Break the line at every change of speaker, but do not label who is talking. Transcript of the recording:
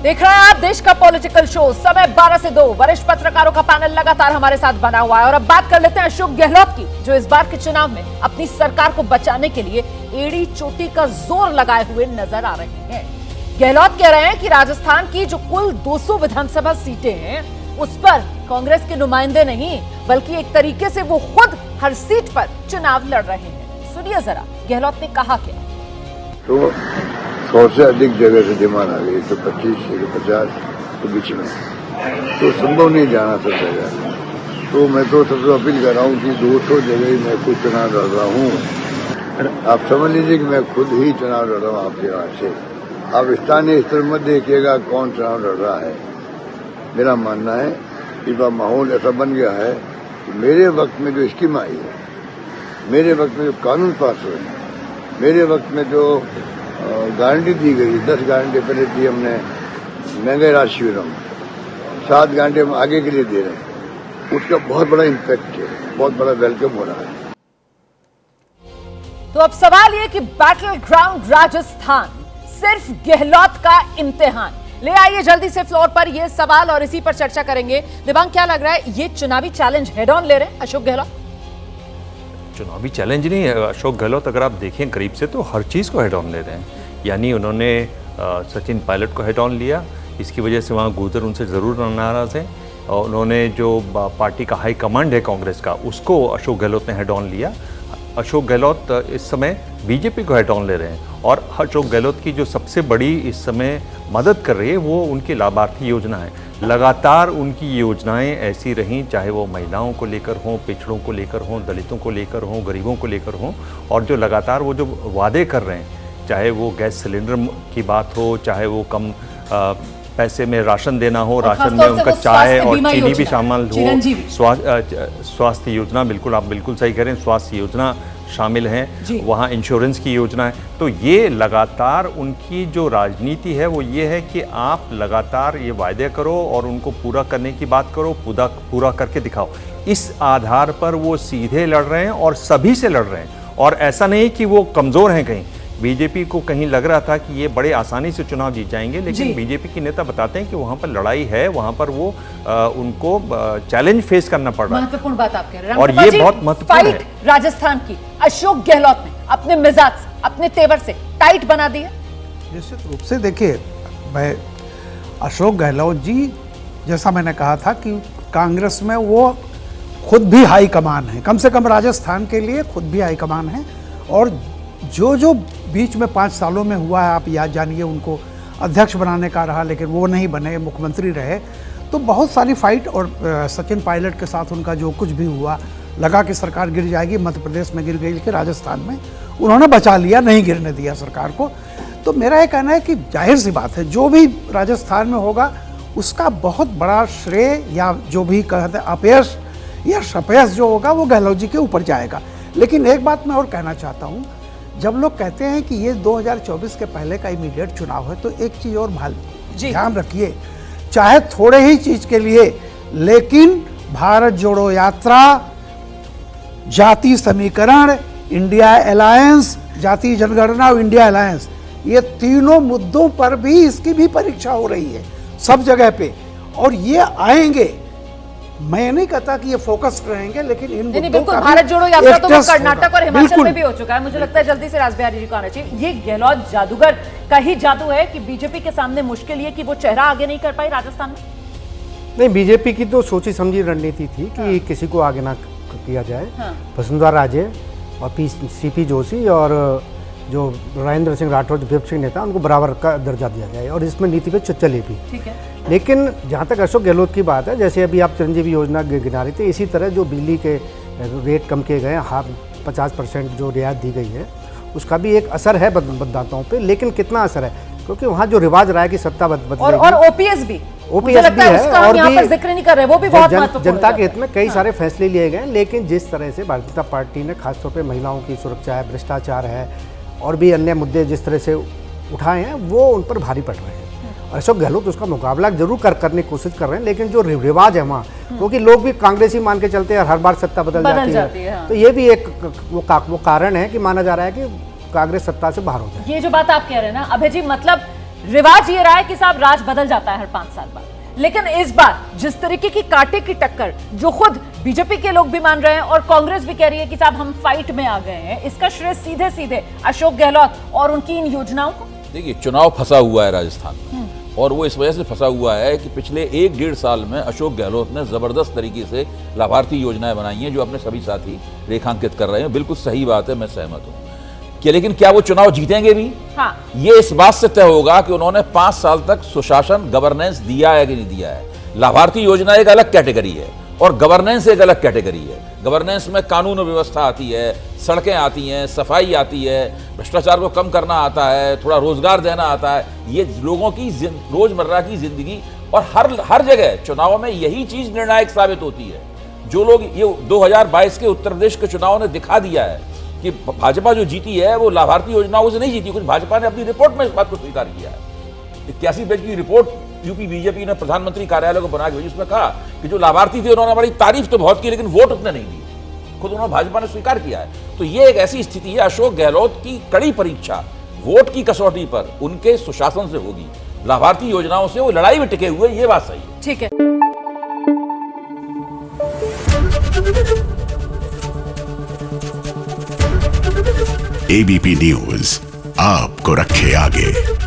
देख रहे हैं आप देश का पॉलिटिकल शो। समय 12 से 2 वरिष्ठ पत्रकारों का पैनल लगातार हमारे साथ बना हुआ है और अब बात कर लेते हैं अशोक गहलोत की, जो इस बार के चुनाव में अपनी सरकार को बचाने के लिए एड़ी चोटी का जोर लगाए हुए नजर आ रहे हैं। गहलोत कह रहे हैं कि राजस्थान की जो कुल 200 विधानसभा सीटें हैं उस पर कांग्रेस के नुमाइंदे नहीं बल्कि एक तरीके से वो खुद हर सीट पर चुनाव लड़ रहे हैं। सुनिए जरा गहलोत ने कहा क्या।
तो 100 से अधिक जगह से डिमांड आ गई, तो 25 से 50 के बीच में तो संभव नहीं जाना सब जगह। तो मैं तो सबसे अपील कर रहा हूँ कि 200 जगह मैं खुद चुनाव लड़ रहा हूँ। आप समझ लीजिए कि मैं खुद ही चुनाव लड़ रहा हूँ आपके यहाँ से। आप स्थानीय स्तर में देखिएगा कौन चुनाव लड़ रहा है। मेरा मानना है कि वह माहौल ऐसा बन गया है कि मेरे वक्त में जो स्कीम आई है, मेरे वक्त में जो कानून पास हुए, मेरे वक्त में जो गारंटी दी गई, 10 गारंटी पहले दी हमने महंगाई राशि शिविरों में, 7 गारंटी हम आगे के लिए दे रहे हैं, उसका बहुत बड़ा इम्पैक्ट है, बहुत बड़ा वेलकम हो रहा है।
तो अब सवाल ये कि बैटल ग्राउंड राजस्थान सिर्फ गहलोत का इम्तिहान। ले आइए जल्दी से फ्लोर पर ये सवाल और इसी पर चर्चा करेंगे। दिव्यांग, क्या लग रहा है, ये चुनावी चैलेंज हेड ऑन ले रहे हैं अशोक गहलोत?
चुनावी चैलेंज नहीं है। अशोक गहलोत अगर आप देखें करीब से तो हर चीज़ को हेड ऑन ले रहे हैं। यानी उन्होंने सचिन पायलट को हेड ऑन लिया, इसकी वजह से वहाँ गुजर उनसे ज़रूर नाराज़ हैं। और उन्होंने जो पार्टी का हाई कमांड है कांग्रेस का, उसको अशोक गहलोत ने हेड ऑन लिया। अशोक गहलोत इस समय बीजेपी को हेड ऑन ले रहे हैं और अशोक गहलोत की जो सबसे बड़ी इस समय मदद कर रही है वो उनकी लाभार्थी योजना है। लगातार उनकी योजनाएं ऐसी रहीं, चाहे वो महिलाओं को लेकर हों, पिछड़ों को लेकर हों, दलितों को लेकर हों, गरीबों को लेकर हों, और जो लगातार वो जो वादे कर रहे हैं, चाहे वो गैस सिलेंडर की बात हो, चाहे वो कम पैसे में राशन देना हो, राशन में उनका चाय और चीनी भी शामिल हो, स्वास्थ्य योजना, बिल्कुल आप बिल्कुल सही कह रहे हैं, स्वास्थ्य योजना शामिल हैं, वहाँ इंश्योरेंस की योजना है। तो ये लगातार उनकी जो राजनीति है वो ये है कि आप लगातार ये वायदे करो और उनको पूरा करने की बात करो, पूरा करके दिखाओ। इस आधार पर वो सीधे लड़ रहे हैं और सभी से लड़ रहे हैं। और ऐसा नहीं कि वो कमज़ोर हैं कहीं। बीजेपी को कहीं लग रहा था कि ये बड़े आसानी से चुनाव जीत जाएंगे, लेकिन बीजेपी के नेता बताते हैं कि वहाँ पर लड़ाई है, वहाँ पर वो उनको चैलेंज फेस करना पड़ रहा है।
महत्वपूर्ण बात आप कह रहे हैं
और ये बहुत महत्वपूर्ण है।
राजस्थान की अशोक गहलोत ने अपने मिजाज से, अपने तेवर से टाइट बना दी है।
निश्चित रूप से देखिए, मैं अशोक गहलोत जी, जैसा मैंने कहा था कि कांग्रेस में वो खुद भी हाई कमान है, कम से कम राजस्थान के लिए खुद भी हाई कमान है। और जो बीच में 5 सालों में हुआ है, आप याद जानिए, उनको अध्यक्ष बनाने का रहा लेकिन वो नहीं बने, मुख्यमंत्री रहे, तो बहुत सारी फाइट। और सचिन पायलट के साथ उनका जो कुछ भी हुआ, लगा कि सरकार गिर जाएगी, मध्य प्रदेश में गिर गई, लेकिन राजस्थान में उन्होंने बचा लिया, नहीं गिरने दिया सरकार को। तो मेरा ये कहना है कि जाहिर सी बात है, जो भी राजस्थान में होगा उसका बहुत बड़ा श्रेय या जो भी कहते हैं अपयश या सपयश जो होगा वो गहलोत जी के ऊपर जाएगा। लेकिन एक बात मैं और कहना चाहता हूँ, जब लोग कहते हैं कि ये 2024 के पहले का इमीडिएट चुनाव है, तो एक चीज़ और ध्यान रखिए, चाहे थोड़े ही चीज़ के लिए, लेकिन भारत जोड़ो यात्रा, जाति समीकरण, इंडिया अलायंस, जाति जनगणना और इंडिया अलायंस, ये तीनों मुद्दों पर भी इसकी भी परीक्षा हो रही है सब जगह पे। और ये आएंगे, मैं नहीं कहता कि ये फोकस रहेंगे, लेकिन इन मुद्दों का
भारत जोड़ो यात्रा तो कर्नाटक और हिमाचल में भी हो चुका है। मुझे लगता है जल्दी से रासबिहारी जी को आना चाहिए। ये गहलोत जादूगर का ही जादू है कि बीजेपी के सामने मुश्किल ये कि वो चेहरा आगे नहीं कर पाई राजस्थान में।
नहीं, बीजेपी की तो सोची समझी रणनीति थी कि किसी को आगे ना किया जाए। वसुंधरा राजे और सीपी जोशी और जो राजेंद्र सिंह राठौर, जो विपक्षी नेता, उनको बराबर का दर्जा दिया जाए और इसमें नीति पे चले भी।
ठीक है।
लेकिन जहाँ तक अशोक गहलोत की बात है, जैसे अभी आप चिरंजीवी योजना गिना रहे थे, इसी तरह जो बिजली के रेट कम किए गए, 50% जो रियायत दी गई है, उसका भी एक असर है मतदाताओं पे। लेकिन कितना असर है, क्योंकि वहाँ जो रिवाज रहा है कि सत्ता बदलेगी, और
ओपीएस भी
है और भी
जिक्र नहीं कर रहे, वो भी बहुत महत्वपूर्ण।
जनता के हित में कई सारे फैसले लिए गए। लेकिन जिस तरह से भारतीय जनता पार्टी ने खासतौर पर महिलाओं की सुरक्षा है, भ्रष्टाचार है और भी अन्य मुद्दे जिस तरह से उठाए हैं, वो उन पर भारी पड़ रहे हैं। और अशोक गहलोत उसका मुकाबला जरूर करने की कोशिश कर रहे हैं, लेकिन जो रिवाज है वहाँ, क्योंकि लोग भी कांग्रेसी मान के चलते हैं, हर बार सत्ता बदल जाती है। तो ये भी एक वो कारण है कि माना जा रहा है कि कांग्रेस सत्ता से बाहर हो जाए।
ये जो बात आप कह रहे हैं ना अभय जी, मतलब रिवाज ये रहा है कि साहब राज बदल जाता है हर 5 साल बाद, लेकिन इस बार जिस तरीके की कांटे की टक्कर जो खुद बीजेपी के लोग भी मान रहे हैं और कांग्रेस भी कह रही है कि साहब हम फाइट में आ गए हैं, इसका श्रेय सीधे सीधे अशोक गहलोत और उनकी इन योजनाओं को।
देखिए, चुनाव फंसा हुआ है राजस्थान में, और वो इस वजह से फंसा हुआ है कि पिछले 1-1.5 साल में अशोक गहलोत ने जबरदस्त तरीके से लाभार्थी योजनाएं बनाई हैं, जो अपने सभी साथी रेखांकित कर रहे हैं। बिल्कुल सही बात है, मैं सहमत हूँ कि, लेकिन क्या वो चुनाव जीतेंगे भी?
हाँ।
ये इस बात से तय होगा कि उन्होंने 5 साल तक सुशासन, गवर्नेंस दिया है कि नहीं दिया है। लाभार्थी योजना एक अलग कैटेगरी है और गवर्नेंस एक अलग कैटेगरी है। गवर्नेंस में कानून और व्यवस्था आती है, सड़कें आती हैं, सफाई आती है, भ्रष्टाचार को कम करना आता है, थोड़ा रोजगार देना आता है। ये लोगों की रोजमर्रा की जिंदगी, और हर जगह चुनाव में यही चीज निर्णायक साबित होती है। जो लोग, ये 2022 के उत्तर प्रदेश के चुनाव ने दिखा दिया है कि भाजपा जो जीती है वो लाभार्थी योजनाओं से नहीं जीती। कुछ भाजपा ने अपनी रिपोर्ट में इस बात को स्वीकार किया है। 81 पेज की रिपोर्ट यूपी बीजेपी ने प्रधानमंत्री कार्यालय को बना के भेजी, उसमें कहा कि जो लाभार्थी थे उन्होंने हमारी तारीफ तो बहुत की, लेकिन वोट उतने नहीं दिए। खुद उन्होंने, भाजपा ने स्वीकार किया है। तो ये एक ऐसी स्थिति है, अशोक गहलोत की कड़ी परीक्षा वोट की कसौटी पर उनके सुशासन से होगी। लाभार्थी योजनाओं से वो लड़ाई में टिके हुए, ये बात सही है।
ठीक है।
एबीपी न्यूज आपको रखे आगे।